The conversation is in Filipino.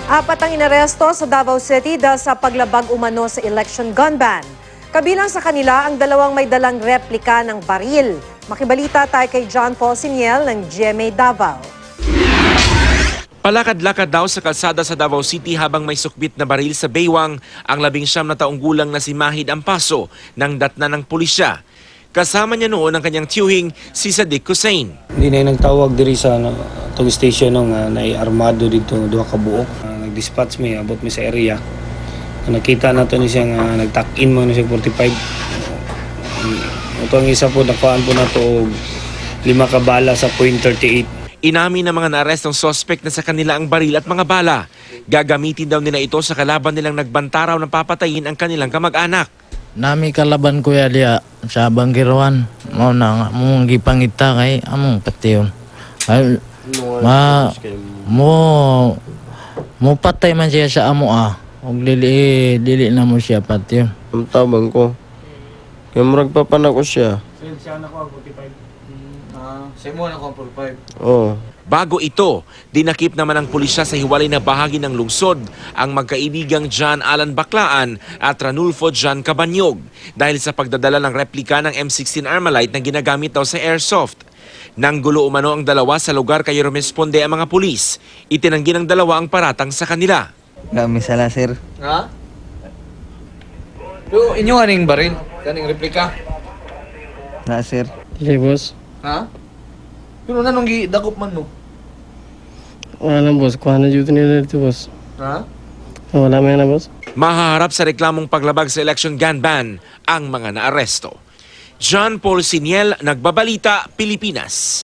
Apat ang inaresto sa Davao City dahil sa paglabag umano sa election gun ban. Kabilang sa kanila ang dalawang may dalang replika ng baril. Makibalita tayo kay John Paul Siniel ng GMA Davao. Palakad-lakad daw sa kalsada sa Davao City habang may sukbit na baril sa baywang ang 19 na taong gulang na si Mahid Ampaso ng datna ng pulisya. Kasama niya noon ang kanyang tiyuhing si Sadiq Hussein. Hindi na nagtawag diri sa tong station nga na armado dito duha ka buok. Nag-dispatch mi abot mi sa area. Nakita nato ni siya nga nag-tuck-in mo na siya 45. Ito ang isa po nakuhaan po nato og 5 ka bala sa .38. Inamin ng mga naarestong suspect na sa kanila ang baril at mga bala. Gagamitin daw nila ito sa kalaban nilang nagbantaraw na papatayin ang kanilang kamag-anak. Nami kalaban ko ya dia sa Bangkiruan. Mo na mong gipangita kay among patiyon. Ay mo patay man siya sa amo Og dili na mo siya patiyon. Ang tabang ko. Kaya murag papanak ko siya. Siya na ko 45. Semo na ko 45. Oo. Bago ito, dinakip naman ng pulisya sa hiwalay na bahagi ng lungsod ang magkaibigang John Alan Baclaan at Ranulfo John Cabanyog dahil sa pagdadala ng replika ng M16 Armalite na ginagamit daw sa airsoft. Nanggulo umano ang dalawa sa lugar kaya rumesponde ang mga pulis. Itinanggi ng dalawa ang paratang sa kanila. Kami sala, sir. Ha? Yo, inyo aning baril, kaning replika. Na, sir. Sige, boss. Ha? Pero nanong gidakop man mo? Wala na, boss. Kuha na dito nila dito, boss. Ha? Wala may na, boss. Mahaharap sa reklamong paglabag sa election gun ban ang mga naaresto. John Paul Siniel, Nagbabalita, Pilipinas.